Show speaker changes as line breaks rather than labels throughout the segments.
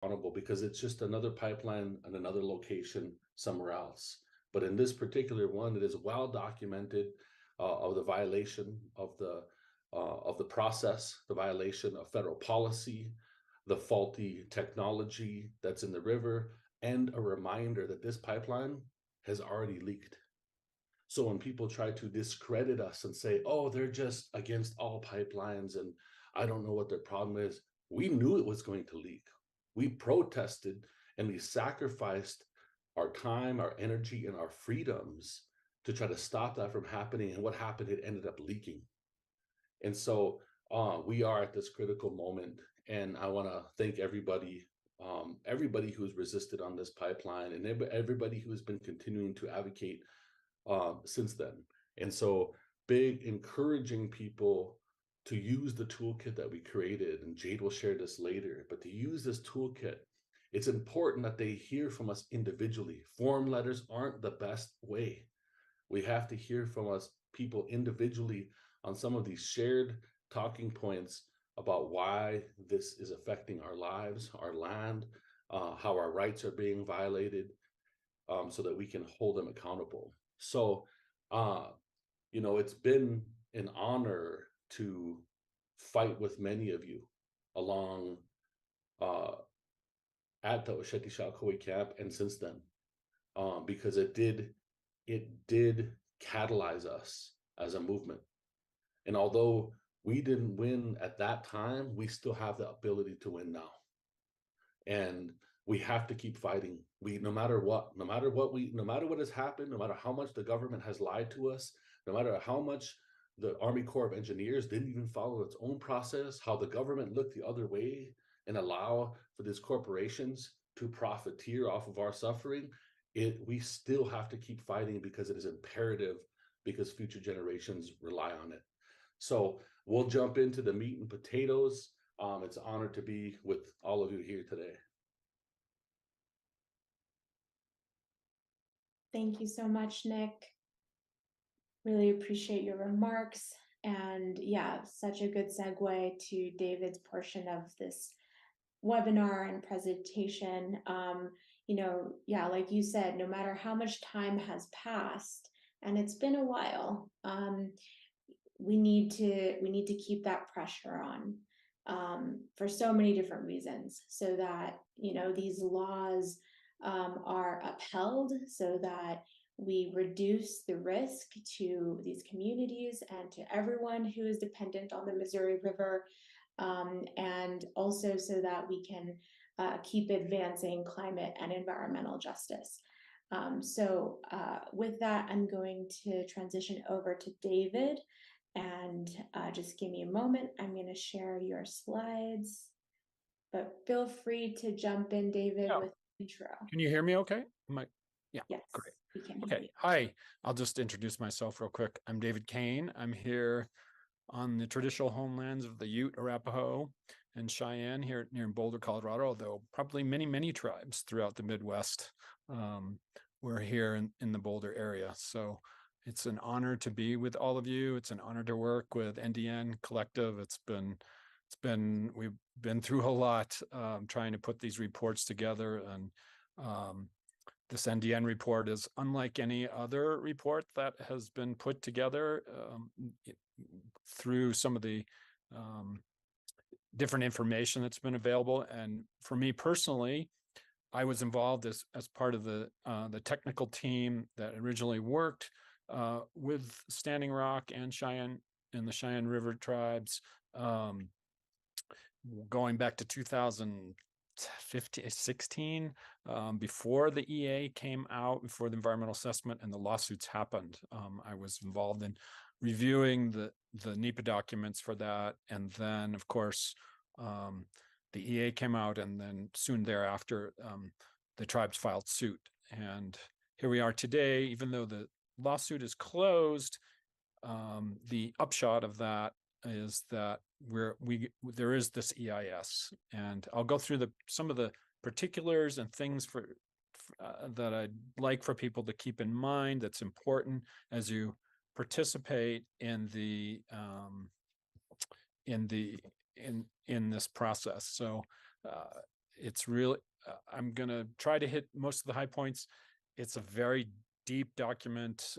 accountable because it's just another pipeline and another location somewhere else. But in this particular one, it is well documented of the violation of the process, the violation of federal policy, the faulty technology that's in the river, and a reminder that this pipeline has already leaked. So when people try to discredit us and say, oh, they're just against all pipelines and I don't know what their problem is, we knew it was going to leak. We protested and we sacrificed our time, our energy, and our freedoms to try to stop that from happening. And what happened? It ended up leaking. And so we are at this critical moment. And I want to thank everybody who's resisted on this pipeline and everybody who's been continuing to advocate since then. And so big encouraging people to use the toolkit that we created, and Jade will share this later, but to use this toolkit, it's important that they hear from us individually. Form letters aren't the best way. We have to hear from us people individually on some of these shared talking points about why this is affecting our lives, our land, how our rights are being violated, so that we can hold them accountable. So, it's been an honor to fight with many of you along at the Osheti Shalkoi camp and since then, because it did catalyze us as a movement. And although we didn't win at that time, we still have the ability to win now. And we have to keep fighting. No matter what has happened, no matter how much the government has lied to us, no matter how much the Army Corps of Engineers didn't even follow its own process, how the government looked the other way and allow for these corporations to profiteer off of our suffering, we still have to keep fighting because it is imperative, because future generations rely on it. So we'll jump into the meat and potatoes. It's an honor to be with all of you here today.
Thank you so much, Nick. Really appreciate your remarks. And yeah, such a good segue to David's portion of this webinar and presentation. Like you said, no matter how much time has passed, and it's been a while, we need to keep that pressure on for so many different reasons, so that these laws are upheld, so that we reduce the risk to these communities and to everyone who is dependent on the Missouri River, and also so that we can keep advancing climate and environmental justice. With that, I'm going to transition over to David, and just give me a moment. I'm going to share your slides, but feel free to jump in, David, with intro.
Can you hear me okay? Yeah,
yes,
great.
We can
okay, hi. I'll just introduce myself real quick. I'm David Kane. I'm here on the traditional homelands of the Ute, Arapaho, and Cheyenne here near Boulder, Colorado, although probably many, many tribes throughout the Midwest we're here in the Boulder area. So it's an honor to be with all of you. It's an honor to work with NDN Collective. We've been through a lot trying to put these reports together, and this NDN report is unlike any other report that has been put together through some of the different information that's been available. And for me personally, I was involved as part of the technical team that originally worked with Standing Rock and Cheyenne and the Cheyenne River tribes, going back to 2016, before the EA came out, before the environmental assessment and the lawsuits happened. I was involved in reviewing the NEPA documents for that. And then, of course, the EA came out, and then soon thereafter, the tribes filed suit. And here we are today. Even though the lawsuit is closed, the upshot of that is that there is this EIS, and I'll go through some of the particulars and things that I'd like for people to keep in mind. That's important as you participate in this process. So it's really, I'm going to try to hit most of the high points. It's a very deep document,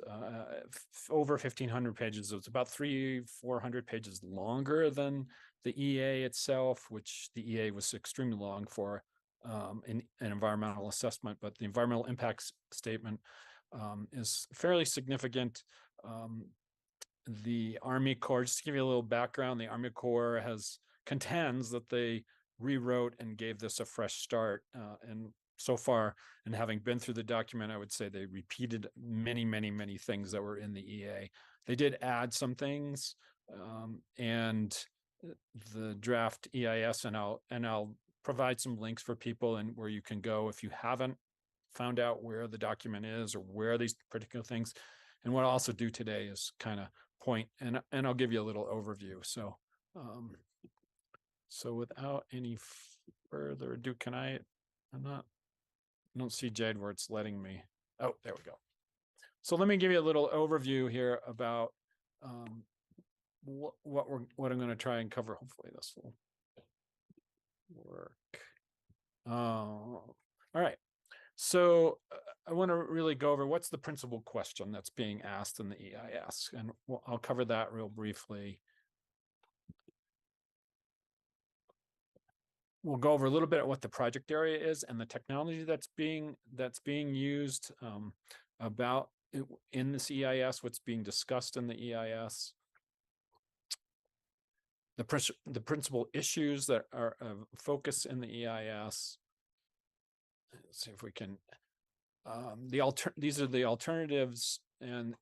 over 1,500 pages. So it's about 400 pages longer than the EA itself, which the EA was extremely long for in an environmental assessment, but the environmental impacts statement is fairly significant. The Army Corps, just to give you a little background, the Army Corps contends that they rewrote and gave this a fresh start. And so far, and having been through the document, I would say they repeated many, many, many things that were in the EA. They did add some things, and the draft EIS, and I'll provide some links for people and where you can go if you haven't found out where the document is or where these particular things. And what I'll also do today is kind of point, and I'll give you a little overview. So, so without any further ado, I don't see Jade where it's letting me. Oh, there we go. So let me give you a little overview here about what I'm going to try and cover. Hopefully this will work. All right. So I want to really go over what's the principal question that's being asked in the EIS, and I'll cover that real briefly. We'll go over a little bit of what the project area is and the technology that's being used, about in this EIS, what's being discussed in the EIS, the principal issues that are of focus in the EIS. Let's see if we can. These are the alternatives, and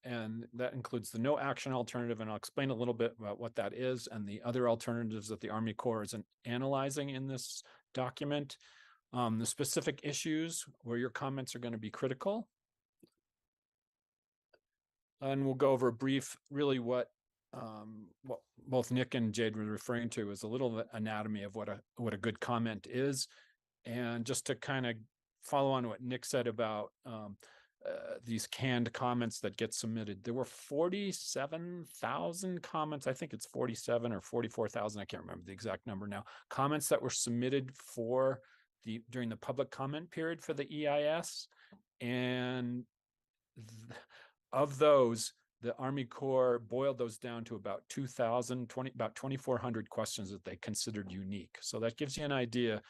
that includes the no action alternative, and I'll explain a little bit about what that is, and the other alternatives that the Army Corps is analyzing in this document. The specific issues where your comments are going to be critical, and we'll go over a brief, really what both Nick and Jade were referring to is a little anatomy of what a good comment is, and just to kind of follow on what Nick said about these canned comments that get submitted. There were 47,000 comments. I think it's 47 or 44,000. I can't remember the exact number now. Comments that were submitted during the public comment period for the EIS. And of those, the Army Corps boiled those down to about 2,400 questions that they considered unique. So that gives you an idea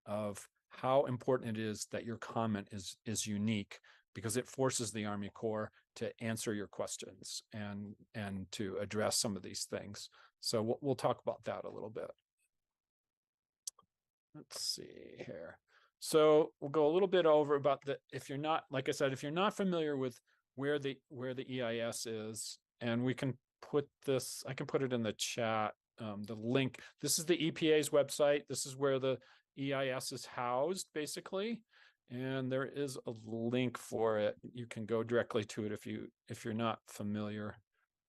of how important it is that your comment is unique, because it forces the Army Corps to answer your questions and to address some of these things. So we'll talk about that a little bit. Let's see here. So we'll go a little bit over about if you're not, like I said, if you're not familiar with where the EIS is, and we can put this, I can put it in the chat, the link. This is the EPA's website. This is where the EIS is housed, basically, and there is a link for it. You can go directly to it if you're not familiar.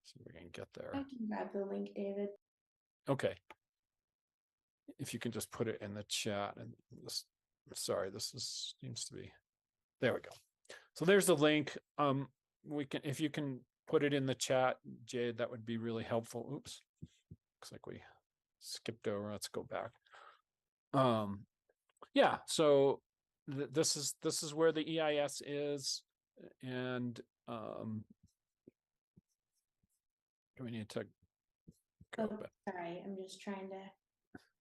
See if we can get there.
I can grab the link, David.
Okay. If you can just put it in the chat, and this, sorry, seems to be, there we go. So there's the link. If you can put it in the chat, Jade, that would be really helpful. Oops, looks like we skipped over. Let's go back. Yeah, so this is where the EIS is, and do we need to go back?
Sorry, I'm just trying to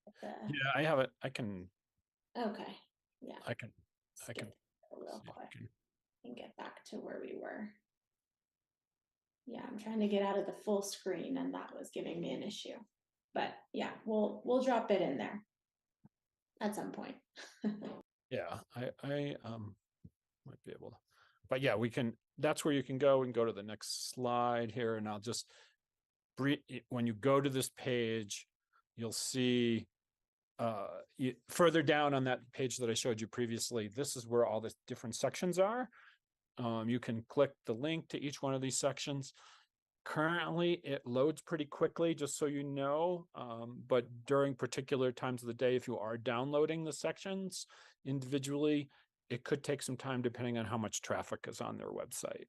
get the...
Yeah, I have it. I can.
Okay, yeah.
I can
real quick and get back to where we were. Yeah, I'm trying to get out of the full screen, and that was giving me an issue. But yeah, we'll drop it in there at some point.
Yeah, I might be able to, but yeah, we can, that's where you can go and go to the next slide here. And I'll just when you go to this page, you'll see further down on that page that I showed you previously, this is where all the different sections are. You can click the link to each one of these sections. Currently, it loads pretty quickly, just so you know, but during particular times of the day, if you are downloading the sections individually, it could take some time depending on how much traffic is on their website.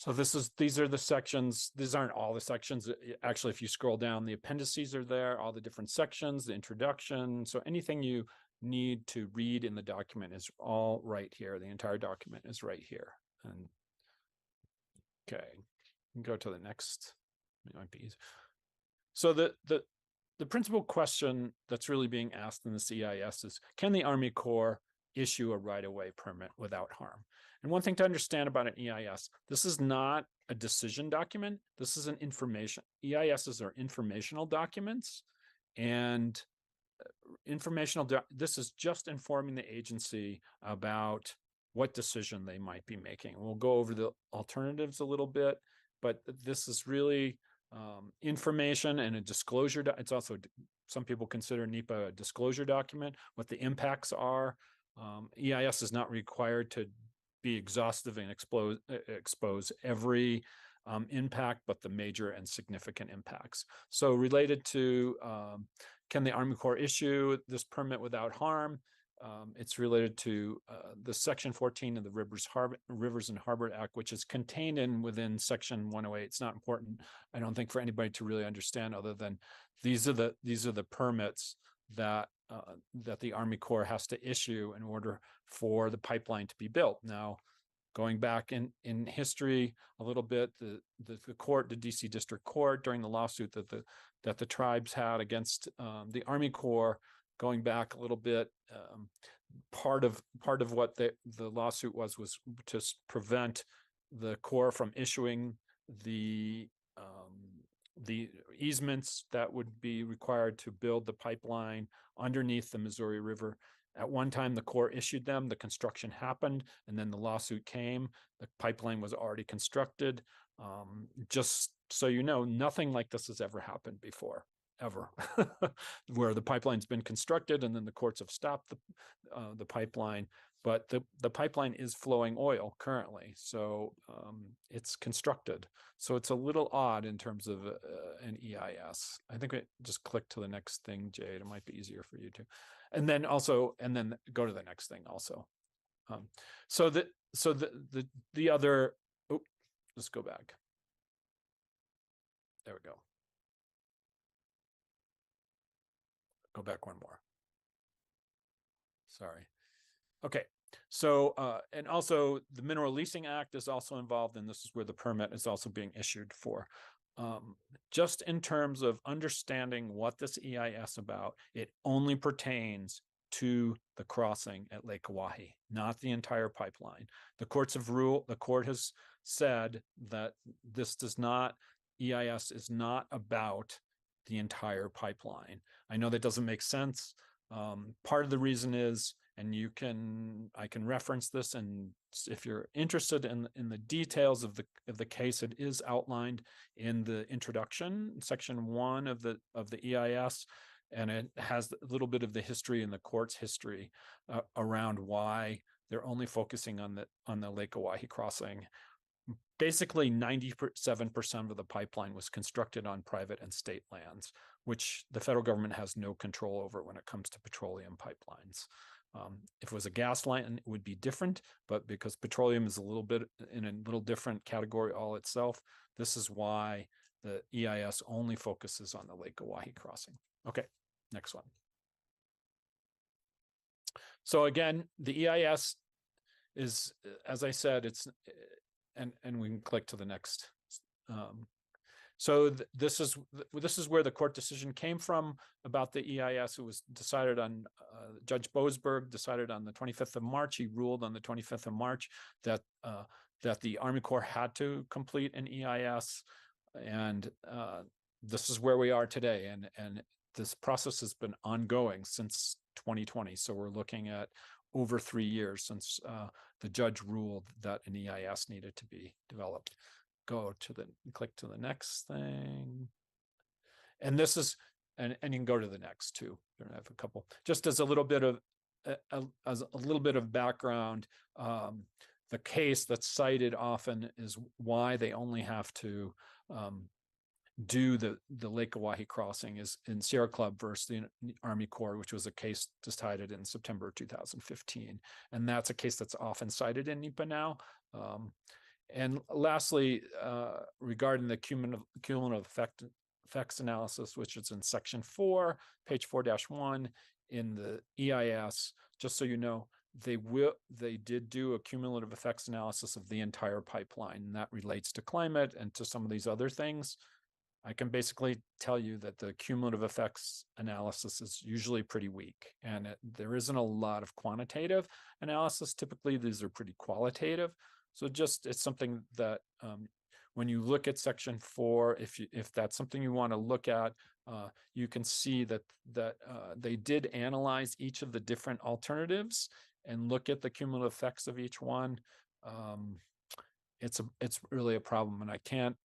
So these are the sections. These aren't all the sections. Actually, if you scroll down, the appendices are there, all the different sections, the introduction. So anything you need to read in the document is all right here. The entire document is right here. And okay, go to the next. It might be easy. So the principal question that's really being asked in the EIS is, can the Army Corps issue a right-of-way permit without harm? And one thing to understand about an EIS, this is not a decision document. This is an information. EISs are informational documents, and this is just informing the agency about what decision they might be making. We'll go over the alternatives a little bit, but this is really information and a disclosure. It's also, some people consider NEPA a disclosure document, what the impacts are. EIS is not required to be exhaustive and expose every impact, but the major and significant impacts. So related to can the Army Corps issue this permit without harm? It's related to the Section 14 of the Rivers and Harbor Act, which is contained within Section 108. It's not important, I don't think, for anybody to really understand, other than these are the permits that that the Army Corps has to issue in order for the pipeline to be built. Now, going back in history a little bit, the DC District Court, during the lawsuit that the tribes had against the Army Corps, going back a little bit, part of what the lawsuit was to prevent the Corps from issuing the easements that would be required to build the pipeline underneath the Missouri River. At one time, the Corps issued them, the construction happened, and then the lawsuit came. The pipeline was already constructed. Just so you know, nothing like this has ever happened before, ever, where the pipeline's been constructed and then the courts have stopped the pipeline. But the pipeline is flowing oil currently, so it's constructed. So it's a little odd in terms of an EIS. I think we just click to the next thing, Jade. It might be easier for you to. And then go to the next thing also. So the other, let's go back. There we go. Go back one more. Sorry. Okay, so and also the Mineral Leasing Act is also involved, and this is where the permit is also being issued for. Just in terms of understanding what this EIS about, it only pertains to the crossing at Lake Oahe, not the entire pipeline. The court has said that this EIS is not about the entire pipeline. I know that doesn't make sense. Part of the reason is, and I can reference this, and if you're interested in the details of the case, it is outlined in the introduction, Section 1 of the EIS, and it has a little bit of the history and the court's history around why they're only focusing on the Lake Oahe crossing. Basically, 97% of the pipeline was constructed on private and state lands, which the federal government has no control over when it comes to petroleum pipelines. If it was a gas line, it would be different, but because petroleum is a little bit in a little different category all itself, this is why the EIS only focuses on the Lake Oahe crossing. Okay, next one. So again, the EIS is, as I said, it's, and we can click to the next. So this is where the court decision came from about the EIS. It was decided on, Judge Boasberg decided on the 25th of March. He ruled on the 25th of March that the Army Corps had to complete an EIS, and this is where we are today. And this process has been ongoing since 2020. So we're looking at over 3 years since the judge ruled that an EIS needed to be developed. Click to the next thing. And this is, and you can go to the next too. I have a couple, just as a little bit of background. The case that's cited often is why they only have to do the Lake Oahe crossing is in Sierra Club versus the Army Corps, which was a case decided in September 2015. And that's a case that's often cited in NEPA now. And lastly, regarding the cumulative effects analysis, which is in section 4, page 4-1 in the EIS, just so you know, they did do a cumulative effects analysis of the entire pipeline, and that relates to climate and to some of these other things. I can basically tell you that the cumulative effects analysis is usually pretty weak, and there isn't a lot of quantitative analysis. Typically, these are pretty qualitative. So it's something that when you look at section 4, if that's something you want to look at, you can see that they did analyze each of the different alternatives and look at the cumulative effects of each one. It's really a problem, and I can't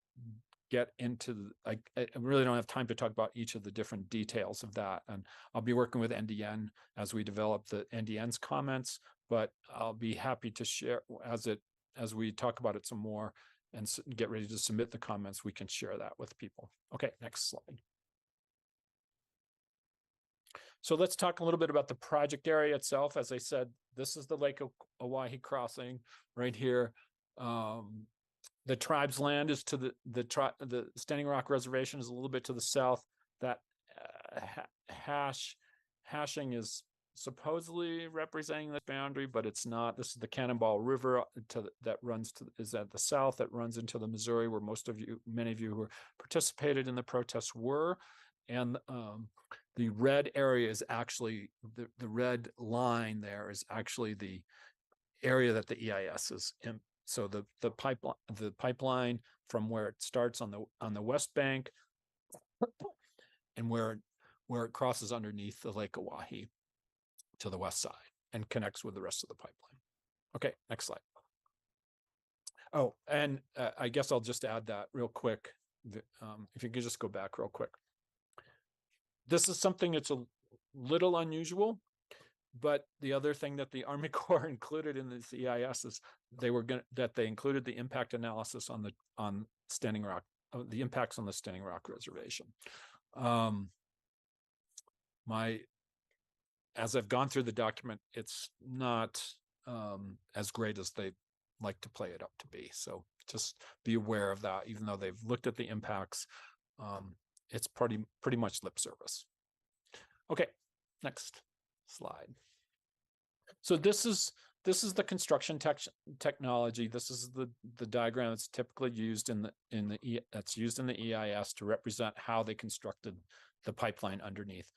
get into, I really don't have time to talk about each of the different details of that. And I'll be working with NDN as we develop the NDN's comments, but I'll be happy to share as we talk about it some more and get ready to submit the comments, we can share that with people. Okay, next slide. So let's talk a little bit about the project area itself. As I said, this is the Lake Oahe crossing right here. The tribe's land is to the Standing Rock Reservation is a little bit to the south. That hashing is supposedly representing the boundary, but it's not. This is the Cannonball River is at the south, that runs into the Missouri, where many of you who participated in the protests were. And the red area is actually the red line there is actually the area that the EIS is in. So the pipeline from where it starts on the west bank and where it crosses underneath the Lake Oahe to the west side and connects with the rest of the pipeline. Okay, next slide. Oh, and I guess I'll just add that real quick. If you could just go back real quick. This is something that's a little unusual. But the other thing that the Army Corps included in this EIS is they included the impact analysis on Standing Rock, the impacts on the Standing Rock Reservation. As I've gone through the document, it's not as great as they like to play it up to be. So just be aware of that. Even though they've looked at the impacts, it's pretty much lip service. Okay, next slide. So this is the construction technology. This is the diagram that's typically used in the EIS to represent how they constructed the pipeline underneath.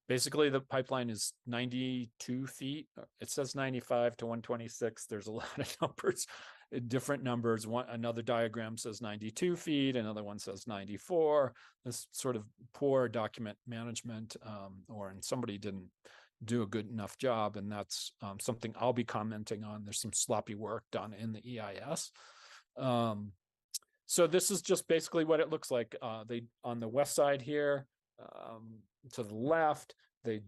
Basically, the pipeline is 92 feet. It says 95 to 126. There's a lot of numbers, different numbers. Another diagram says 92 feet. Another one says 94. This sort of poor document management, and somebody didn't do a good enough job, and that's something I'll be commenting on. There's some sloppy work done in the EIS. So this is just basically what it looks like. On the west side here, to the left, they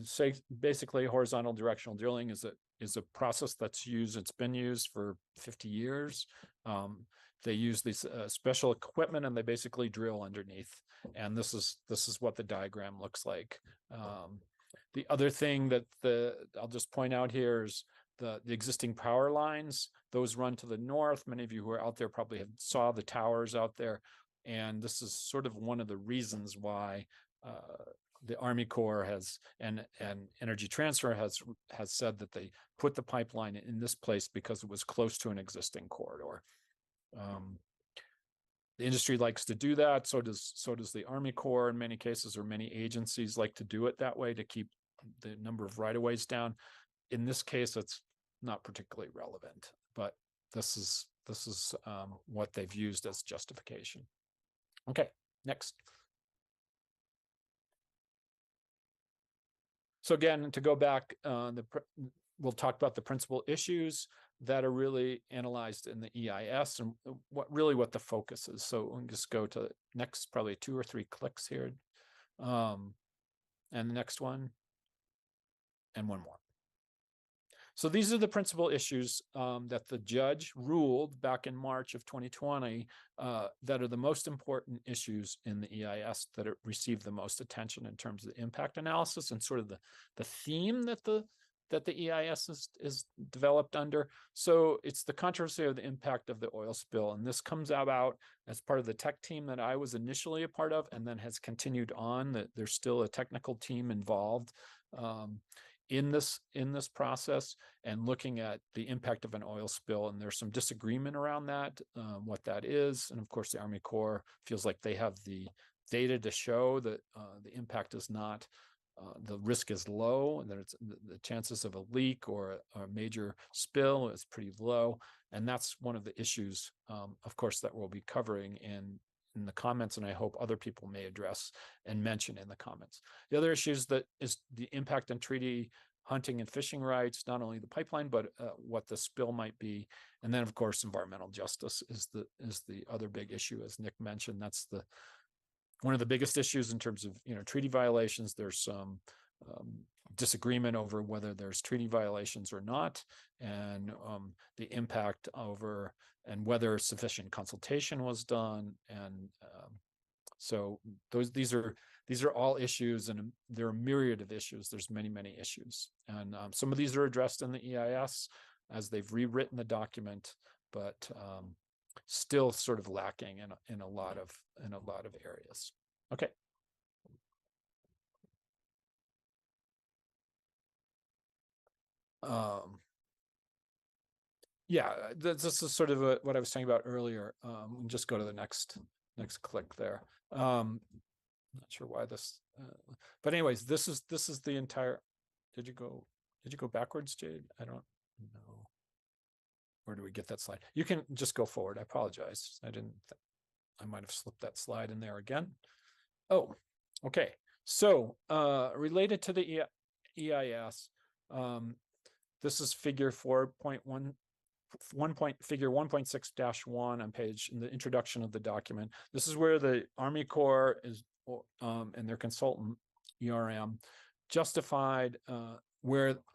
say basically horizontal directional drilling is a process that's used. It's been used for 50 years. They use these special equipment, and they basically drill underneath. And this is what the diagram looks like. The other thing that I'll just point out here is the existing power lines. Those run to the north. Many of you who are out there probably saw the towers out there. And this is sort of one of the reasons why the Army Corps and Energy Transfer has said that they put the pipeline in this place because it was close to an existing corridor. The industry likes to do that. So does the Army Corps in many cases, or many agencies like to do it that way to keep the number of right-of-ways down. In this case, it's not particularly relevant, but this is what they've used as justification. Okay, next. So again, to go back, we'll talk about the principal issues that are really analyzed in the EIS and what the focus is. So we'll just go to next, probably 2 or 3 clicks here. And the next one, and one more. So these are the principal issues that the judge ruled back in March of 2020 that are the most important issues in the EIS that received the most attention in terms of the impact analysis, and sort of the theme that the that the EIS is developed under. So it's the controversy of the impact of the oil spill. And this comes about as part of the tech team that I was initially a part of, and then has continued on. That there's still a technical team involved in this process and looking at the impact of an oil spill. And there's some disagreement around that, what that is. And of course, the Army Corps feels like they have the data to show that the impact is not, the risk is low, and that it's the chances of a leak or a major spill is pretty low. And that's one of the issues, of course, that we'll be covering in the comments, and I hope other people may address and mention in the comments. The other issues that is the impact on treaty hunting and fishing rights, not only the pipeline, but what the spill might be. And then, of course, environmental justice is the other big issue, as Nick mentioned. That's one of the biggest issues in terms of, treaty violations. There's some disagreement over whether there's treaty violations or not, and the impact over and whether sufficient consultation was done. And so these are all issues, and there are a myriad of issues. There's many issues, and some of these are addressed in the EIS as they've rewritten the document, but still sort of lacking in a lot of areas. Okay. Yeah, this is sort of what I was saying about earlier. Just go to the next click there. Not sure why this, but anyways, this is the entire. Did you go backwards, Jade? I don't know. Where do we get that slide? You can just go forward. I apologize. I might have slipped that slide in there again. Oh, okay. So related to the EIS, this is figure 4.1. Figure 1.6-1 on page in the introduction of the document. This is where the Army Corps is and their consultant ERM justified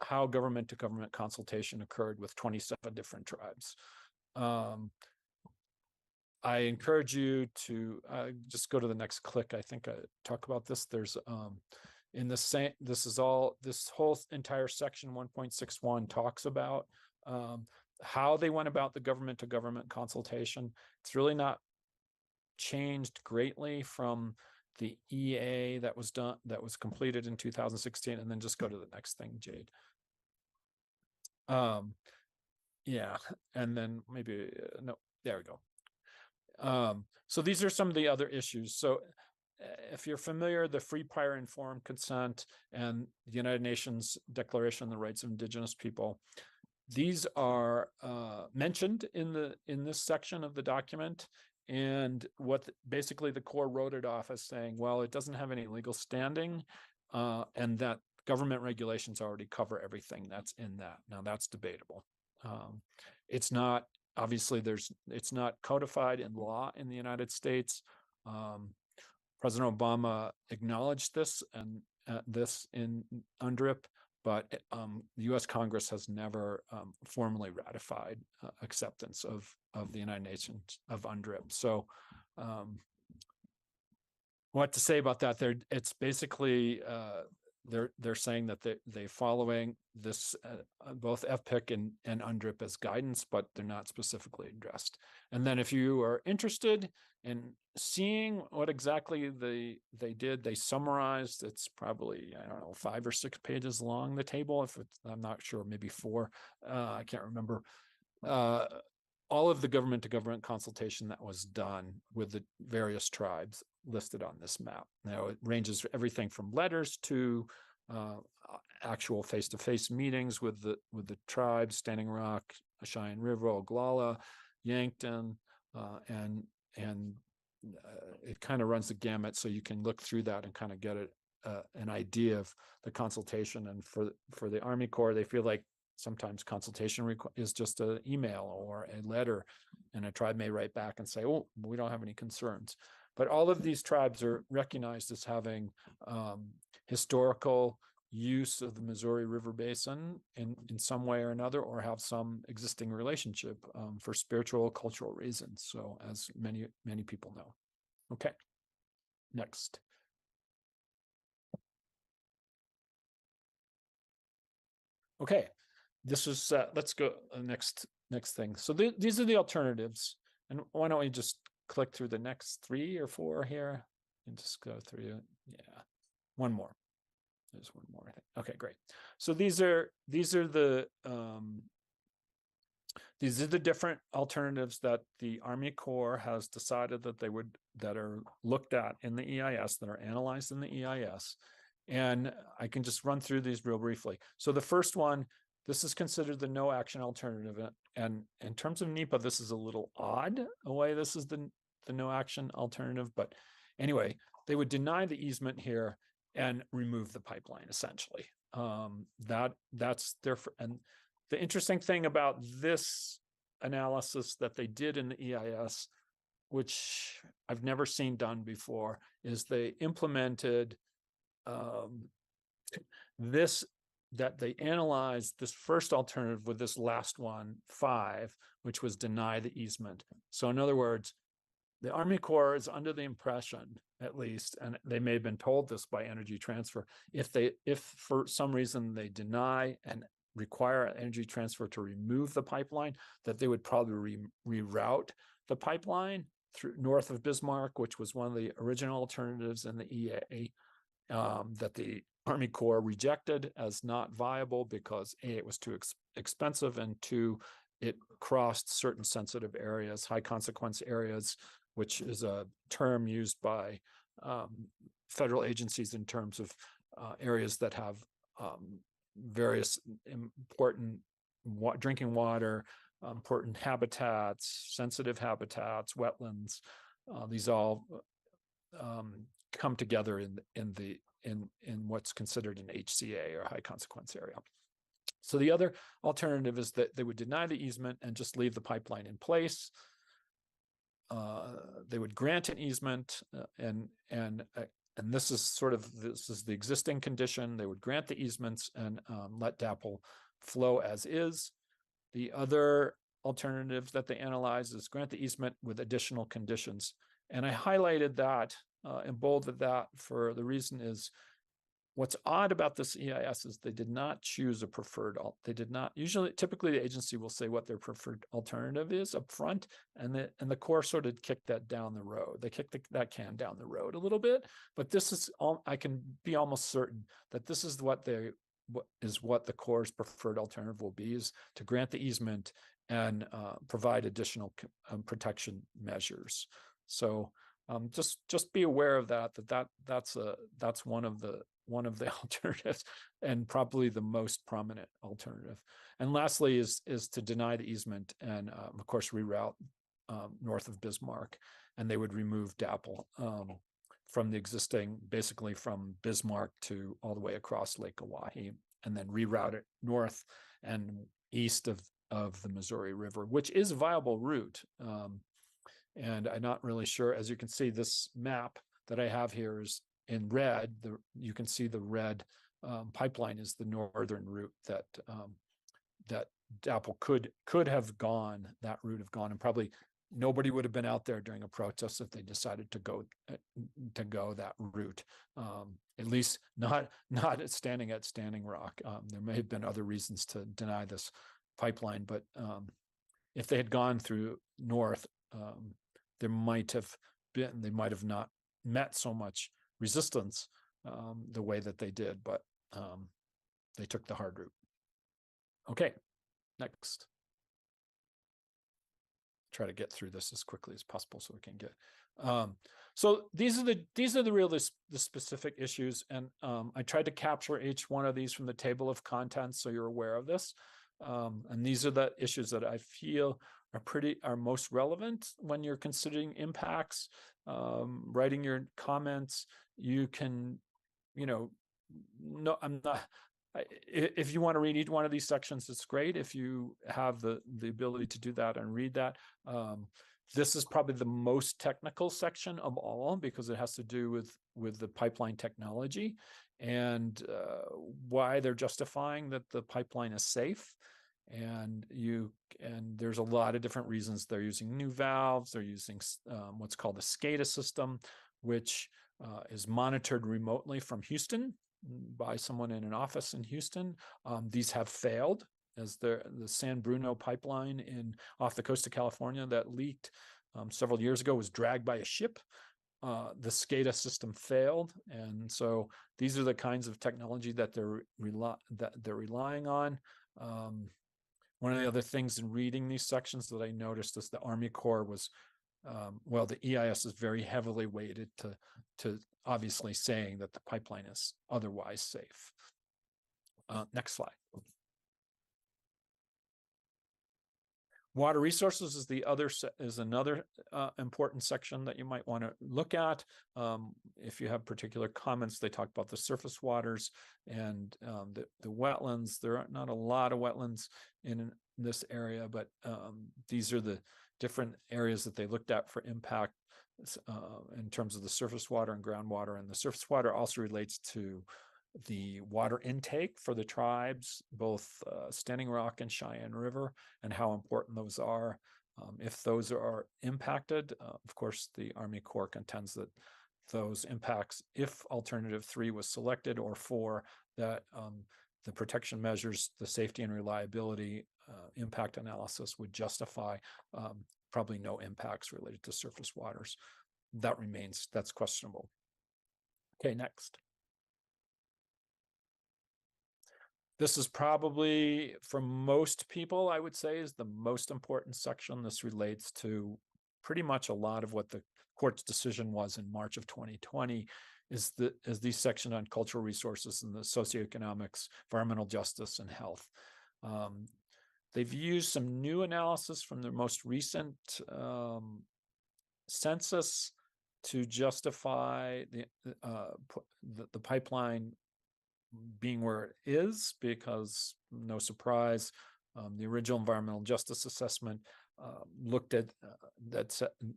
how government to government consultation occurred with 27 different tribes. I encourage you to just go to the next click. I think I talk about this. There's in the same. This whole entire section 1.61 talks about how they went about the government to government consultation. It's really not changed greatly from the EA that was completed in 2016. And then just go to the next thing, Jade. Yeah, and then maybe no, there we go. So these are some of the other issues. So if you're familiar, the free, prior, informed consent and the United Nations Declaration on the Rights of Indigenous People, these are mentioned in this section of the document, and basically the Corps wrote it off as saying, well, it doesn't have any legal standing, and that government regulations already cover everything that's in that. Now that's debatable. It's not, obviously it's not codified in law in the United States. President Obama acknowledged this and this in UNDRIP, but the U.S. Congress has never formally ratified acceptance of the United Nations of UNDRIP. So what to say about that? It's basically they're saying that they're following this both FPIC and UNDRIP as guidance, but they're not specifically addressed. And then if you are interested in seeing what exactly they did, they summarized. It's probably, I don't know, 5 or 6 pages long, the table. I'm not sure, maybe 4. I can't remember. All of the government to government consultation that was done with the various tribes listed on this map. Now it ranges everything from letters to actual face-to-face meetings with the tribes: Standing Rock, Cheyenne River, Oglala, Yankton, and it kind of runs the gamut, so you can look through that and kind of get an idea of the consultation. And for the Army Corps, they feel like sometimes consultation is just an email or a letter, and a tribe may write back and say, oh, we don't have any concerns. But all of these tribes are recognized as having historical use of the Missouri River Basin in some way or another, or have some existing relationship for spiritual, cultural reasons. So as many people know. Okay, next. Okay, this is let's go next thing. So these are the alternatives, and why don't we just click through the next 3 or 4 here and just go through? Yeah, one more. There's one more, I think. Okay, great. So these are the different alternatives that the Army Corps has decided that that are looked at in the EIS, that are analyzed in the EIS. And I can just run through these real briefly. So the first one, this is considered the no action alternative. And in terms of NEPA, this is a little odd a way this is the no action alternative. But anyway, they would deny the easement here and remove the pipeline, essentially. That's their, and the interesting thing about this analysis that they did in the EIS, which I've never seen done before, is they implemented that they analyzed this first alternative with this last one, 5, which was deny the easement. So in other words, the Army Corps is under the impression, at least, and they may have been told this by Energy Transfer, if for some reason they deny and require Energy Transfer to remove the pipeline, that they would probably reroute the pipeline through north of Bismarck, which was one of the original alternatives in the EA, that the Army Corps rejected as not viable because A, it was too expensive, and 2, it crossed certain sensitive areas, high consequence areas, which is a term used by federal agencies in terms of areas that have various important drinking water, important habitats, sensitive habitats, wetlands. These all come together in what's considered an HCA, or high consequence area. So the other alternative is that they would deny the easement and just leave the pipeline in place. They would grant an easement, and this is the existing condition. They would grant the easements and let DAPL flow as is. The other alternative that they analyze is grant the easement with additional conditions. And I highlighted that and bolded that for the reason is, what's odd about this EIS is they did not choose a preferred. They did not. Typically, the agency will say what their preferred alternative is up front, and the Corps sort of kicked that down the road. They kicked that can down the road a little bit. But this is all. I can be almost certain that this is what the Corps' preferred alternative will be: is to grant the easement and provide additional protection measures. So just be aware of that's one of the alternatives, and probably the most prominent alternative. And lastly is to deny the easement and of course reroute north of Bismarck, and they would remove DAPL from the existing, basically from Bismarck to all the way across Lake Oahe, and then reroute it north and east of the Missouri River, which is a viable route. And I'm not really sure. As you can see, this map that I have here is in red. You can see the red pipeline is the northern route that DAPL could have gone. That route have gone, and probably nobody would have been out there during a protest if they decided to go that route. At least not standing at Standing Rock. There may have been other reasons to deny this pipeline, but if they had gone through north, they might have not met so much resistance the way that they did, but they took the hard route. Okay, next. Try to get through this as quickly as possible so we can get. So these are the specific issues, and I tried to capture each one of these from the table of contents so you're aware of this. And these are the issues that I feel are most relevant when you're considering impacts. Writing your comments, you can, if you want to read each one of these sections, it's great. If you have the ability to do that and read that, this is probably the most technical section of all, because it has to do with the pipeline technology and why they're justifying that the pipeline is safe. And there's a lot of different reasons. They're using new valves. They're using what's called the SCADA system, which is monitored remotely from Houston by someone in an office in Houston. These have failed, as the San Bruno pipeline off the coast of California that leaked several years ago was dragged by a ship. The SCADA system failed, and so these are the kinds of technology that they're relying on. One of the other things in reading these sections that I noticed is the Army Corps was, well, the EIS is very heavily weighted to obviously saying that the pipeline is otherwise safe. Next slide. Water resources is another important section that you might want to look at. If you have particular comments, they talk about the surface waters and the wetlands. There are not a lot of wetlands in this area, but these are the different areas that they looked at for impact in terms of the surface water and groundwater. And the surface water also relates to the water intake for the tribes, both Standing Rock and Cheyenne River, and how important those are. If those are impacted, of course, the Army Corps contends that those impacts, if alternative 3 was selected, or 4, that the protection measures, the safety and reliability impact analysis would justify probably no impacts related to surface waters. That's questionable. Okay, next. This is probably, for most people, I would say, is the most important section. This relates to pretty much a lot of what the court's decision was in March of 2020, is these sections on cultural resources and the socioeconomics, environmental justice, and health. They've used some new analysis from their most recent census to justify the pipeline being where it is, because no surprise, the original environmental justice assessment looked at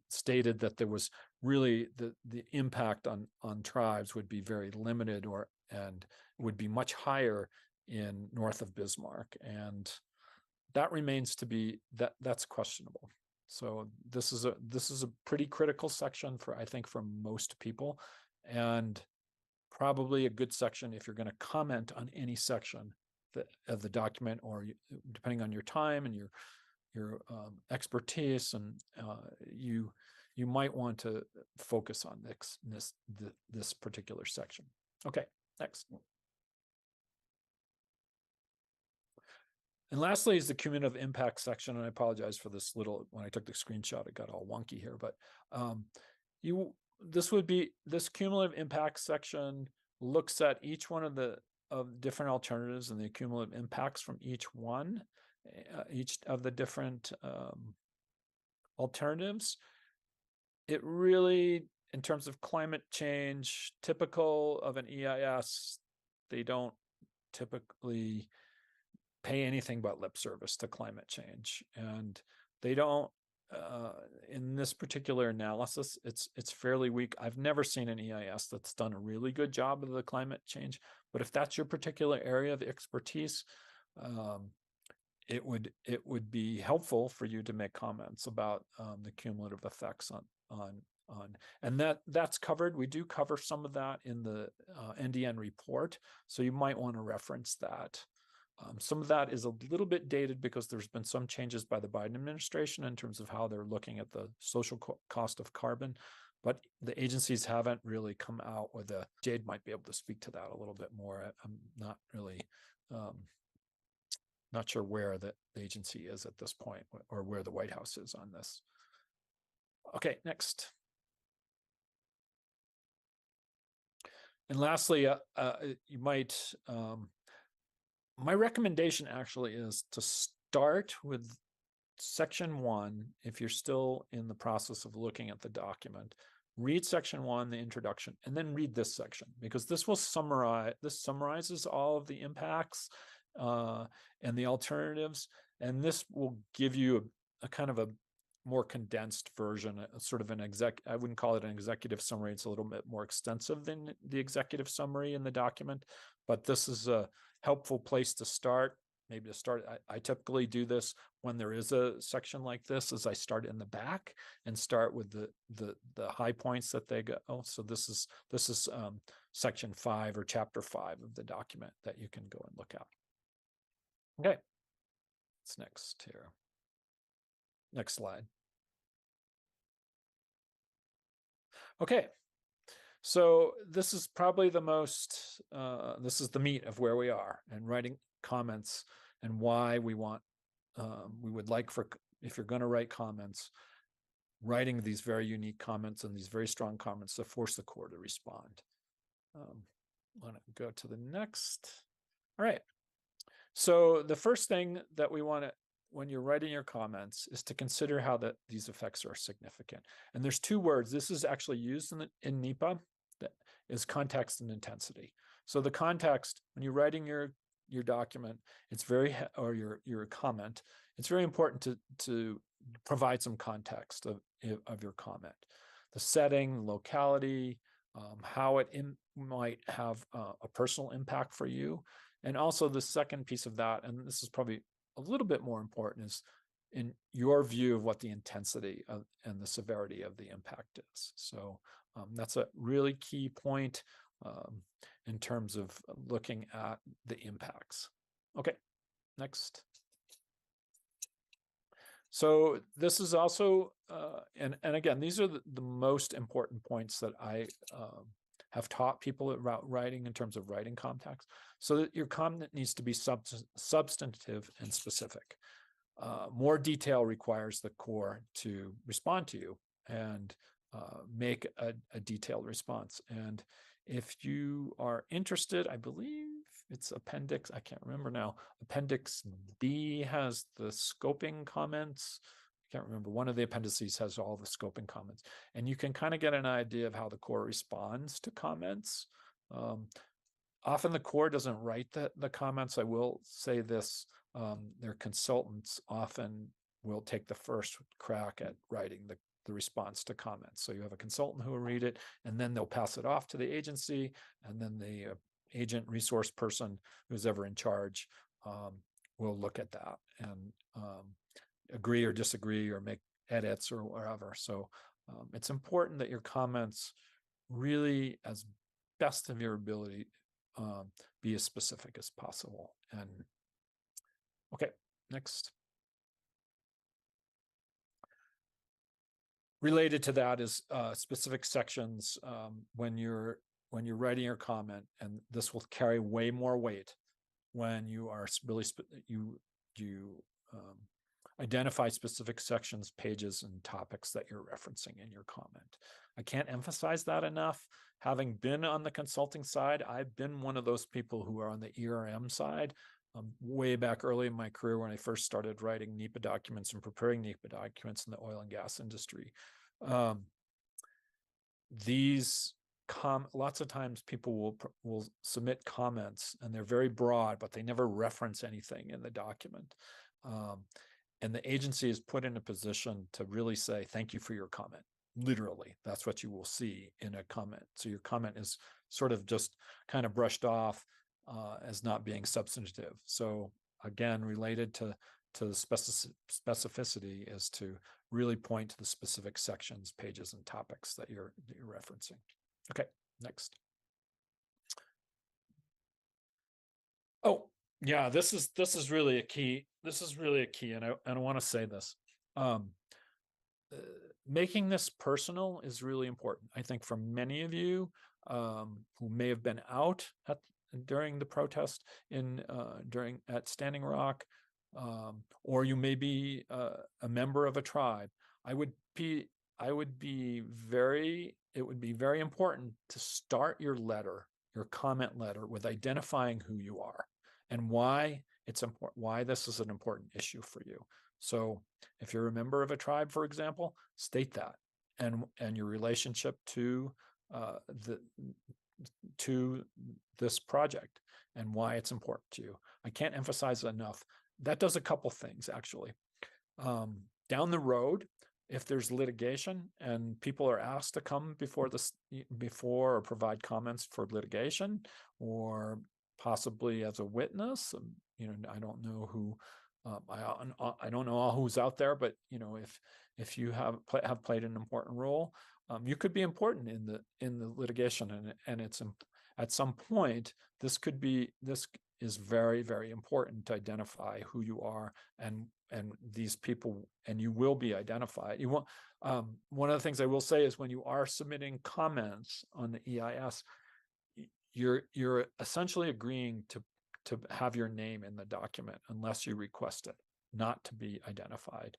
stated that there was really the impact on tribes would be very limited, and would be much higher in north of Bismarck, and that remains to be that's questionable. So this is a pretty critical section I think for most people, and probably a good section if you're going to comment on any section of the document, or depending on your time and your expertise, and you might want to focus on this particular section. Okay, next. And lastly is the cumulative impact section, and I apologize for this when I took the screenshot, it got all wonky here, but this cumulative impact section looks at each one of the different alternatives and the cumulative impacts from each of the different alternatives. It really, in terms of climate change, typical of an EIS, they don't typically pay anything but lip service to climate change, and they don't. In this particular analysis, it's fairly weak. I've never seen an EIS that's done a really good job of the climate change, but if that's your particular area of expertise, it would be helpful for you to make comments about the cumulative effects and that's covered. We do cover some of that in the NDN report, so you might want to reference that. Some of that is a little bit dated because there's been some changes by the Biden administration in terms of how they're looking at the social cost of carbon, but the agencies haven't really come out with Jade might be able to speak to that a little bit more. I'm not really, not sure where the agency is at this point, or where the White House is on this. Okay, next. And lastly, you might, my recommendation actually is to start with section 1 if you're still in the process of looking at the document. Read section 1, the introduction, and then read this section, because this summarizes all of the impacts and the alternatives, and this will give you a kind of a more condensed version, sort of I wouldn't call it an executive summary. It's a little bit more extensive than the executive summary in the document, but this is a helpful place to start. Maybe to start, I typically do this when there is a section like this, is I start in the back and start with the high points that they go. So this is section 5 or chapter 5 of the document that you can go and look at. Okay, what's next here? Next slide. Okay, so this is probably the most, this is the meat of where we are and writing comments and why we want, we would like for, if you're going to write comments, writing these very unique comments and these very strong comments to force the core to respond. Want to go to the next. All right. So the first thing that we want to, when you're writing your comments, is to consider how these effects are significant. And there's two words. This is actually used in NEPA, that is context and intensity. So the context, when you're writing your document, it's very, or your comment, it's very important to provide some context of your comment. The setting, locality, how it might have a personal impact for you. And also the second piece of that, and this is probably a little bit more important, is in your view of what the intensity of, and the severity of the impact is. So that's a really key point in terms of looking at the impacts. Okay, next. So this is also, and again, these are the most important points that I have taught people about writing in terms of writing context, so that your comment needs to be substantive and specific. More detail requires the core to respond to you and make a detailed response. And if you are interested, I believe it's appendix, I can't remember now, appendix B has the scoping comments. I can't remember, one of the appendices has all the scoping comments, and you can kind of get an idea of how the core responds to comments. Often the core doesn't write the comments. I will say this, their consultants often will take the first crack at writing the response to comments. So you have a consultant who will read it, and then they'll pass it off to the agency, and then the agent resource person who's ever in charge will look at that and agree or disagree or make edits or whatever. So it's important that your comments really, as best of your ability, be as specific as possible. And okay, next. Related to that is specific sections when you're writing your comment, and this will carry way more weight when you are really identify specific sections, pages, and topics that you're referencing in your comment. I can't emphasize that enough. Having been on the consulting side, I've been one of those people who are on the ERM side. Way back early in my career when I first started writing NEPA documents and preparing NEPA documents in the oil and gas industry. Lots of times people will submit comments and they're very broad, but they never reference anything in the document. And the agency is put in a position to really say, thank you for your comment. Literally, that's what you will see in a comment. So your comment is sort of just kind of brushed off as not being substantive. So again, related to the specificity is to really point to the specific sections, pages, and topics that you're referencing. Okay, next. Oh, yeah, this is really a key. This is really a key, and I want to say this. Making this personal is really important. I think for many of you who may have been out during the protest at Standing Rock, or you may be a member of a tribe, it would be very important to start your letter, your comment letter, with identifying who you are and why it's important, why this is an important issue for you. So if you're a member of a tribe, for example, state that and your relationship to this project and why it's important to you. I can't emphasize it enough. That does a couple things, actually. Down the road, if there's litigation and people are asked to come before or provide comments for litigation, or possibly as a witness, I don't know who. I don't know all who's out there, but if you have played an important role, you could be important in the litigation, and at some point, this is very, very important to identify who you are and these people, and you will be identified. You want one of the things I will say is when you are submitting comments on the EIS, you're essentially agreeing to have your name in the document unless you request it not to be identified.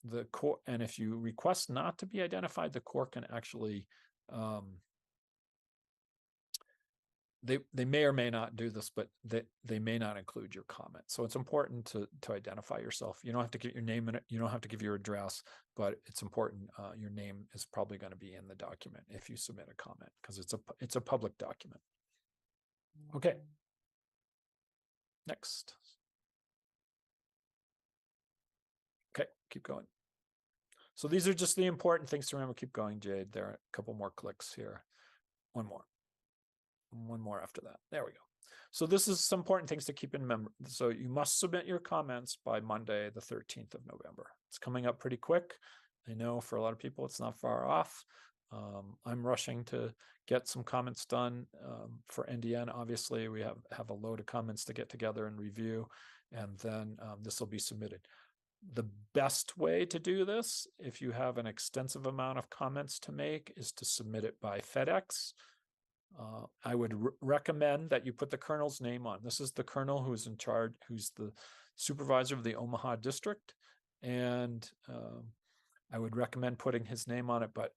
The court, and if you request not to be identified, the court can actually they may or may not do this, but they may not include your comment. So it's important to identify yourself. You don't have to get your name in it. You don't have to give your address, but it's important. Your name is probably going to be in the document if you submit a comment, because it's a public document. Okay. Next. Okay, keep going. So these are just the important things to remember. Keep going, Jade. There are a couple more clicks here. One more after that. There we go. So this is some important things to keep in memory. So you must submit your comments by Monday, the 13th of November. It's coming up pretty quick. I know for a lot of people, it's not far off. I'm rushing to get some comments done for NDN. Obviously, we have a load of comments to get together and review, and then this will be submitted. The best way to do this, if you have an extensive amount of comments to make, is to submit it by FedEx. I would recommend that you put the colonel's name on. This is the colonel who's in charge, who's the supervisor of the Omaha district, and I would recommend putting his name on it. But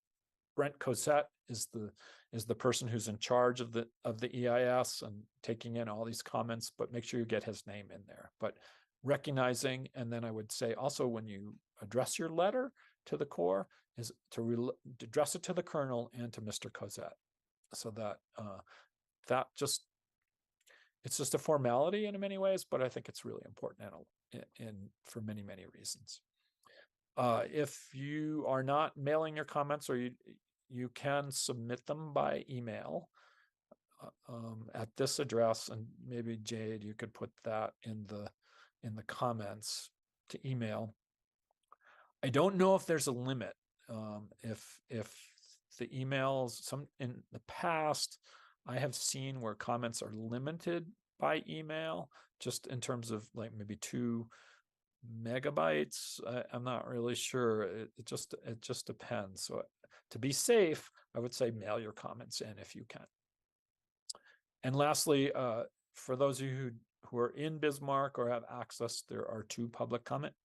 Brent Cosette is the person who's in charge of the EIS and taking in all these comments. But make sure you get his name in there. But recognizing, and then I would say also when you address your letter to the Corps, is to address it to the colonel and to Mr. Cosette. So that it's just a formality in many ways, but I think it's really important for many, many reasons. If you are not mailing your comments, or you can submit them by email at this address, and maybe Jade, you could put that in the comments to email. I don't know if there's a limit. If the emails, in the past, I have seen where comments are limited by email, just in terms of like maybe 2 megabytes. I'm not really sure. It just depends. So to be safe, I would say mail your comments in if you can. And lastly, for those of you who are in Bismarck or have access, there are 2 public comment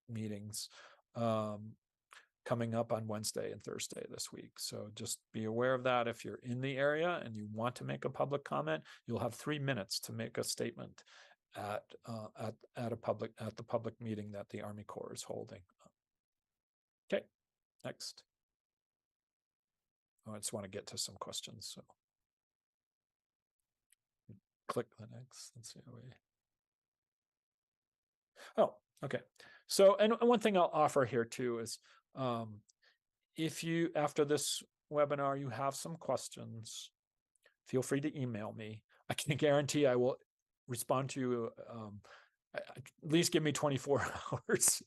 meetings coming up on Wednesday and Thursday this week. So just be aware of that. If you're in the area and you want to make a public comment, you'll have 3 minutes to make a statement at the public meeting that the Army Corps is holding. Okay, next. I just want to get to some questions. So click the next. Let's see how we. Oh, okay. So, and one thing I'll offer here too is, if you, after this webinar, you have some questions, feel free to email me. I can guarantee I will respond to you. At least give me 24 hours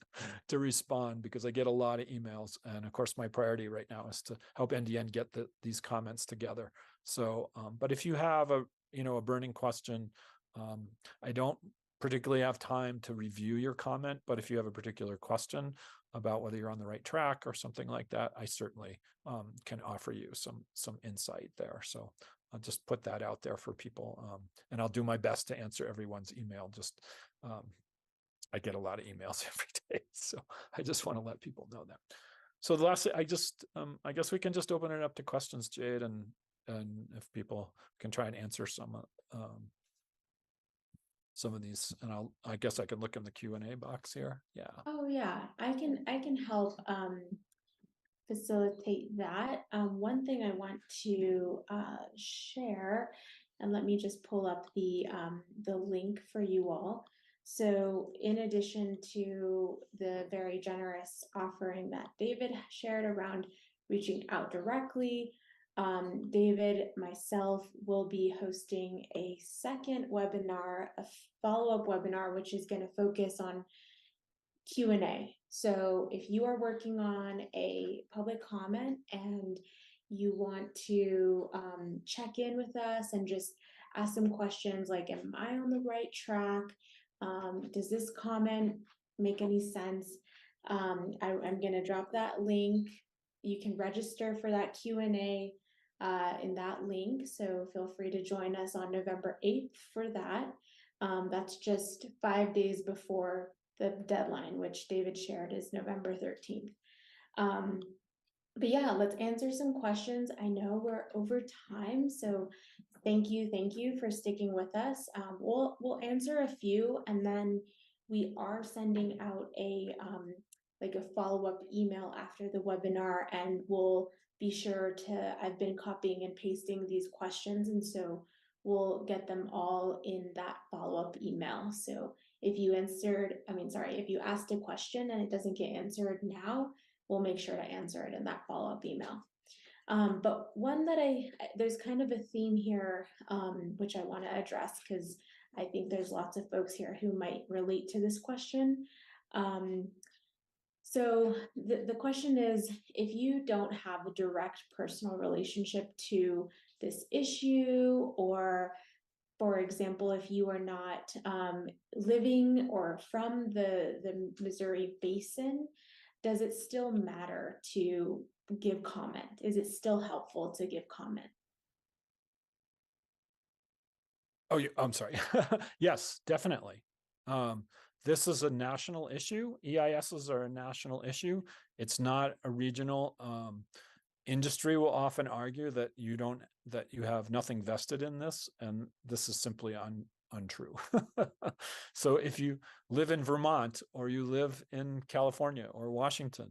to respond, because I get a lot of emails. And of course, my priority right now is to help NDN get these comments together. So, but if you have a burning question, I don't particularly have time to review your comment, but if you have a particular question about whether you're on the right track or something like that, I certainly can offer you some insight there. So I'll just put that out there for people, and I'll do my best to answer everyone's email. Just I get a lot of emails every day, so I just want to let people know that. So the last, I guess we can just open it up to questions, Jade, and if people can try and answer some of these, and I guess I could look in the Q&A box here. Yeah.
Oh yeah, I can help facilitate that. One thing I want to share, and let me just pull up the link for you all. So in addition to the very generous offering that David shared around reaching out directly, David, myself will be hosting a second webinar, a follow-up webinar, which is going to focus on Q&A. So if you are working on a public comment and you want to check in with us and just ask some questions like, am I on the right track? Does this comment make any sense? I'm going to drop that link. You can register for that Q&A in that link. So feel free to join us on November 8th for that. That's just 5 days before the deadline, which David shared is November 13th. But yeah, let's answer some questions. I know we're over time, so thank you for sticking with us. We'll answer a few, and then we are sending out a like a follow-up email after the webinar, and we'll be sure to, I've been copying and pasting these questions, and so we'll get them all in that follow-up email. So if you if you asked a question and it doesn't get answered now, we'll make sure to answer it in that follow-up email. But one that there's kind of a theme here, which I want to address because I think there's lots of folks here who might relate to this question. So the question is, if you don't have a direct personal relationship to this issue, or for example, if you are not living or from the Missouri Basin, does it still matter to give comment? Is it still helpful to give comment?
Oh, I'm sorry. Yes, definitely. This is a national issue. EISs are a national issue. It's not a regional. Industry will often argue that you have nothing vested in this, and this is simply untrue. So if you live in Vermont or you live in California or Washington,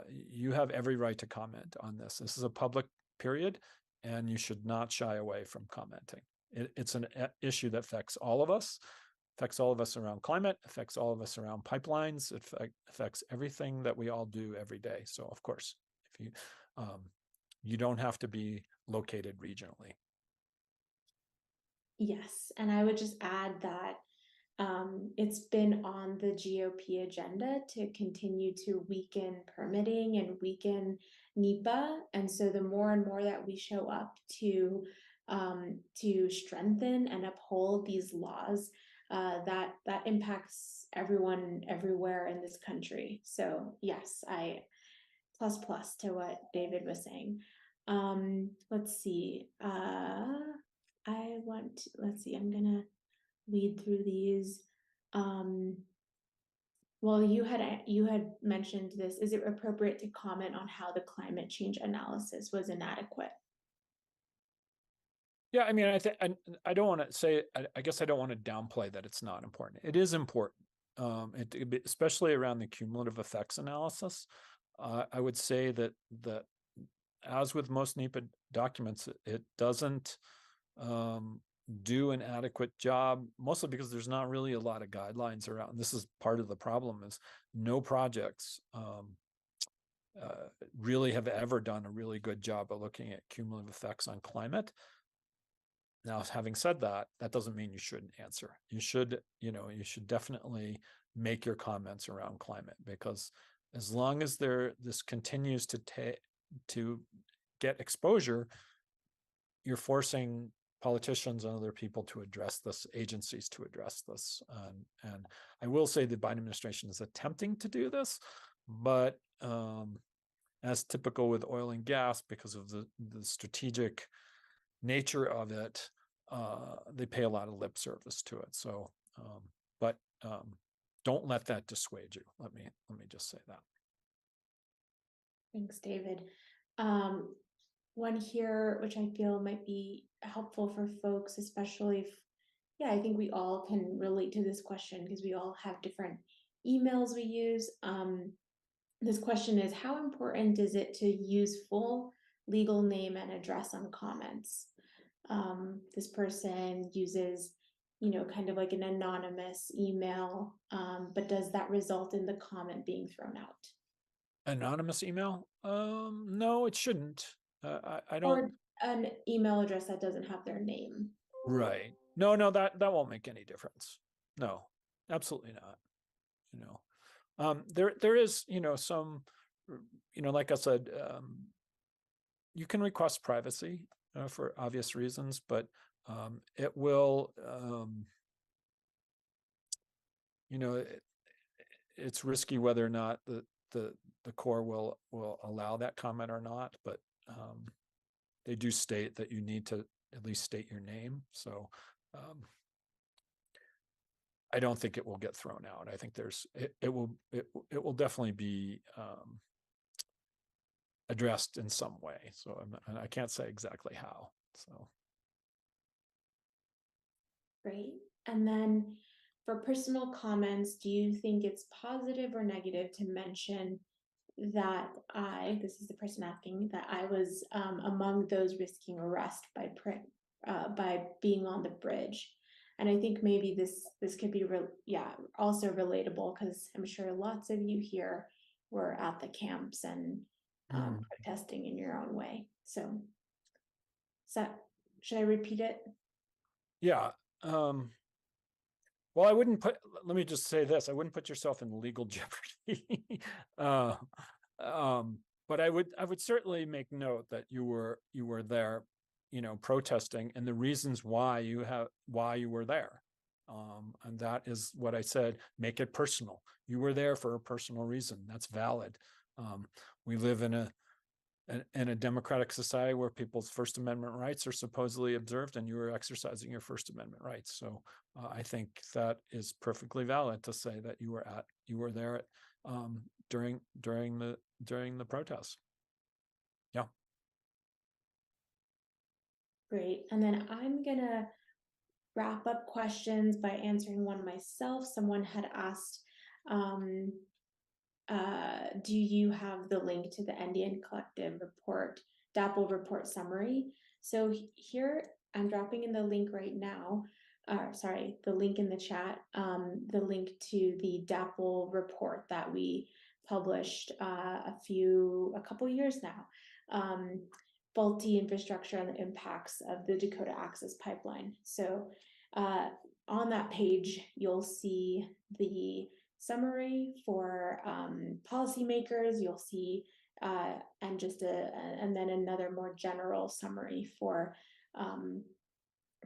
you have every right to comment on this. This is a public period, and you should not shy away from commenting. It's an issue that affects all of us around climate, affects all of us around pipelines. It affects everything that we all do every day. So of course, if you don't have to be located regionally.
Yes, and I would just add that it's been on the GOP agenda to continue to weaken permitting and weaken NEPA. And so the more and more that we show up to strengthen and uphold these laws, that impacts everyone everywhere in this country. So yes, I plus to what David was saying. Let's see. I'm gonna weed through these. Well, you had mentioned this. Is it appropriate to comment on how the climate change analysis was inadequate?
Yeah, I mean, I don't want to say. I guess I don't want to downplay that it's not important. It is important, especially around the cumulative effects analysis. I would say that as with most NEPA documents, it doesn't do an adequate job, mostly because there's not really a lot of guidelines around. This is part of the problem, is no projects really have ever done a really good job of looking at cumulative effects on climate. Now, having said that, that doesn't mean you shouldn't answer. You should definitely make your comments around climate, because as long as this continues to get exposure, you're forcing politicians and other people to address this, agencies to address this. And I will say the Biden administration is attempting to do this, but as typical with oil and gas, because of the strategic nature of it, they pay a lot of lip service to it. So, but don't let that dissuade you. Let me just say that.
Thanks, David. One here, which I feel might be helpful for folks, especially if, I think we all can relate to this question because we all have different emails we use. This question is, how important is it to use full legal name and address on comments? This person uses, kind of like an anonymous email, but does that result in the comment being thrown out?
Anonymous email? No, it shouldn't. I don't.
Or an email address that doesn't have their name.
Right. No, that won't make any difference. No, absolutely not. There is, some, like I said, you can request privacy for obvious reasons, but it will, it's risky whether or not the Corps will allow that comment or not, but they do state that you need to at least state your name. So I don't think it will get thrown out. I think it will definitely be addressed in some way. So I can't say exactly how. So
Great. And then for personal comments, do you think it's positive or negative to mention that this is the person asking, that I was among those risking arrest by being on the bridge? And I think maybe this could be also relatable, because I'm sure lots of you here were at the camps and protesting in your own way. So should I repeat it?
Yeah. Well, let me just say this, I wouldn't put yourself in legal jeopardy. But I would certainly make note that you were there, protesting, and the reasons why you were there. And that is what I said, make it personal. You were there for a personal reason. That's valid. We live in a democratic society where people's First Amendment rights are supposedly observed, and you are exercising your First Amendment rights. So I think that is perfectly valid to say that you were there during the protests. Yeah.
Great. And then I'm gonna wrap up questions by answering one myself. Someone had asked, do you have the link to the NDN collective report, DAPL report summary? So here I'm dropping in the link right now. Sorry, the link in the chat, the link to the DAPL report that we published a couple years now. Faulty infrastructure and the impacts of the Dakota Access Pipeline. So on that page, you'll see the summary for policymakers. You'll see and then another more general summary for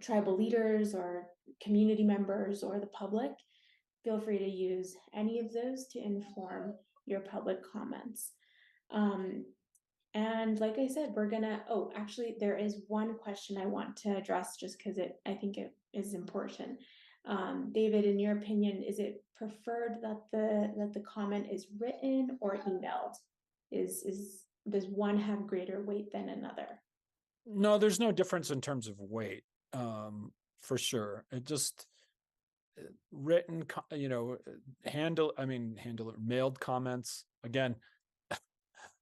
tribal leaders or community members or the public. Feel free to use any of those to inform your public comments. And like I said, we're gonna, actually there is one question I want to address, just because I think it is important. David, in your opinion, is it preferred that the comment is written or emailed? Does one have greater weight than another?
No, there's no difference in terms of weight, for sure. It just written, mailed comments. Again,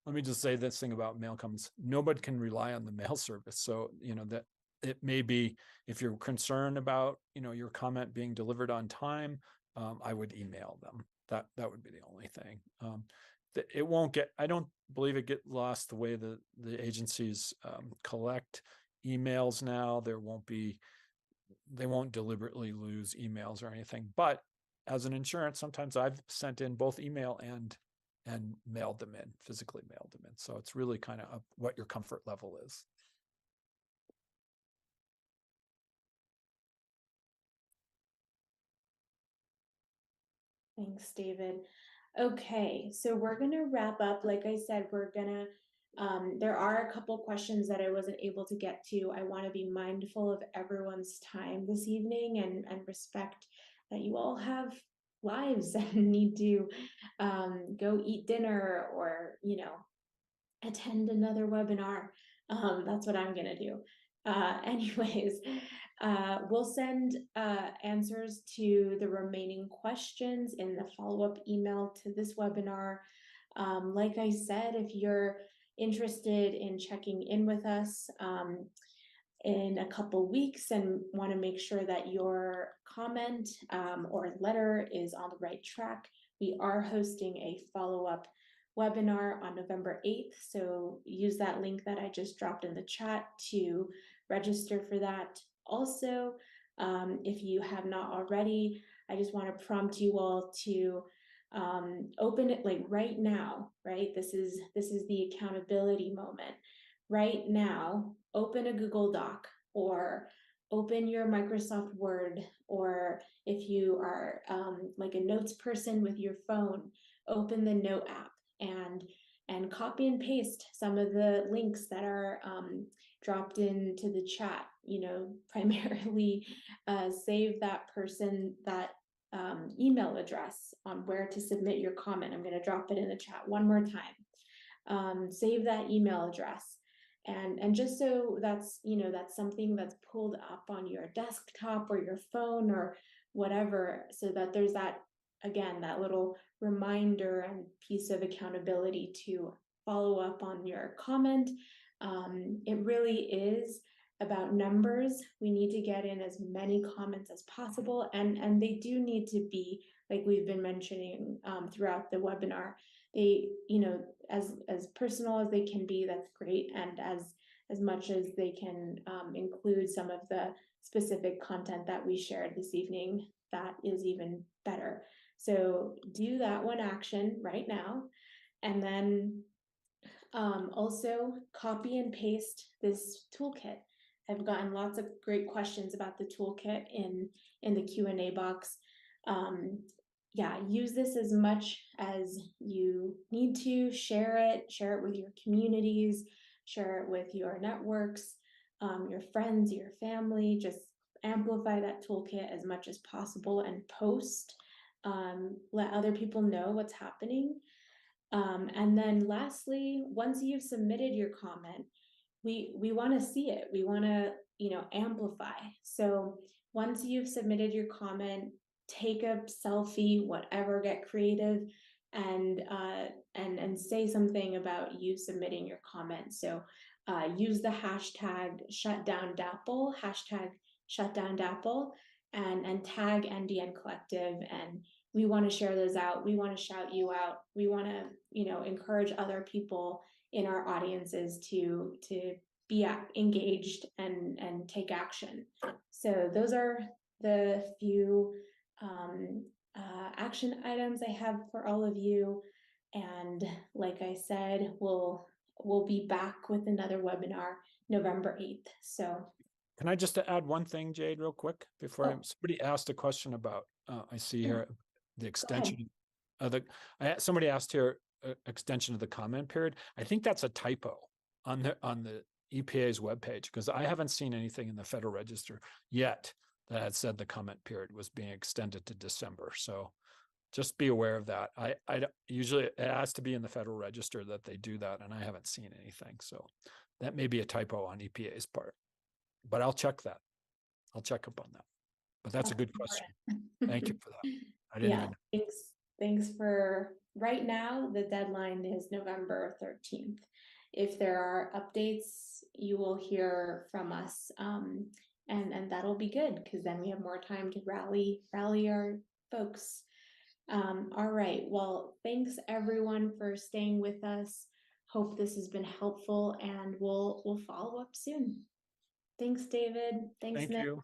let me just say this thing about mail comments. Nobody can rely on the mail service. So, that it may be, if you're concerned about, your comment being delivered on time, I would email them. That would be the only thing. It won't get, I don't believe it get lost the way the agencies collect emails now. They won't deliberately lose emails or anything. But as an insurance, sometimes I've sent in both email and mailed them in, physically mailed them in. So it's really kind of what your comfort level is.
Thanks, David. Okay, so we're gonna wrap up. Like I said, we're gonna, there are a couple questions that I wasn't able to get to. I want to be mindful of everyone's time this evening and respect that you all have lives and need to go eat dinner or, attend another webinar. That's what I'm gonna do. Anyways, we'll send answers to the remaining questions in the follow-up email to this webinar. Like I said, if you're interested in checking in with us in a couple weeks and want to make sure that your comment or letter is on the right track, we are hosting a follow-up webinar on November 8th. So use that link that I just dropped in the chat to register for that. Also, if you have not already, I just want to prompt you all to open it like right now, right? This is the accountability moment. right now, open a Google Doc or open your Microsoft Word, or if you are like a notes person with your phone, open the Note app and copy and paste some of the links that are dropped into the chat. You know, primarily save that person that email address on where to submit your comment. I'm going to drop it in the chat one more time. Save that email address. And just so that's, you know, that's something that's pulled up on your desktop or your phone or whatever, so that there's that, again, that little reminder and piece of accountability to follow up on your comment. It really is about numbers. We need to get in as many comments as possible, and they do need to be, like we've been mentioning throughout the webinar, they, you know, as personal as they can be, that's great, and as much as they can include some of the specific content that we shared this evening, that is even better. So do that one action right now, and then also copy and paste this toolkit. I've gotten lots of great questions about the toolkit in the Q&A box. Yeah, use this as much as you need to. Share it with your communities, share it with your networks, your friends, your family. Just amplify that toolkit as much as possible and post. Let other people know what's happening. And then lastly, once you've submitted your comment, we want to see it. We want to, you know, amplify. So once you've submitted your comment, take a selfie, whatever, get creative, and say something about you submitting your comment. So use the hashtag #ShutdownDAPL, hashtag #ShutdownDAPL, and tag NDN Collective. And we want to share those out. We want to shout you out. We want to, you know, encourage other people in our audiences to be engaged and take action. So those are the few action items I have for all of you. And like I said, we'll be back with another webinar November 8th. So
can I just add one thing, Jade, real quick before somebody asked a question about, I see here the extension of the, somebody asked here extension of the comment period. I think that's a typo on the EPA's webpage, because I haven't seen anything in the Federal Register yet that had said the comment period was being extended to December. So just be aware of that. I usually, it has to be in the Federal Register that they do that, and I haven't seen anything. So that may be a typo on EPA's part, but I'll check that. I'll check up on that. But that's a good question. Thank you for that. I didn't even know.
Thanks for right now. The deadline is November 13th. If there are updates, you will hear from us, and that'll be good, because then we have more time to rally our folks. All right. Well, thanks everyone for staying with us. Hope this has been helpful, and we'll follow up soon. Thanks, David. Thanks, Nick.
You.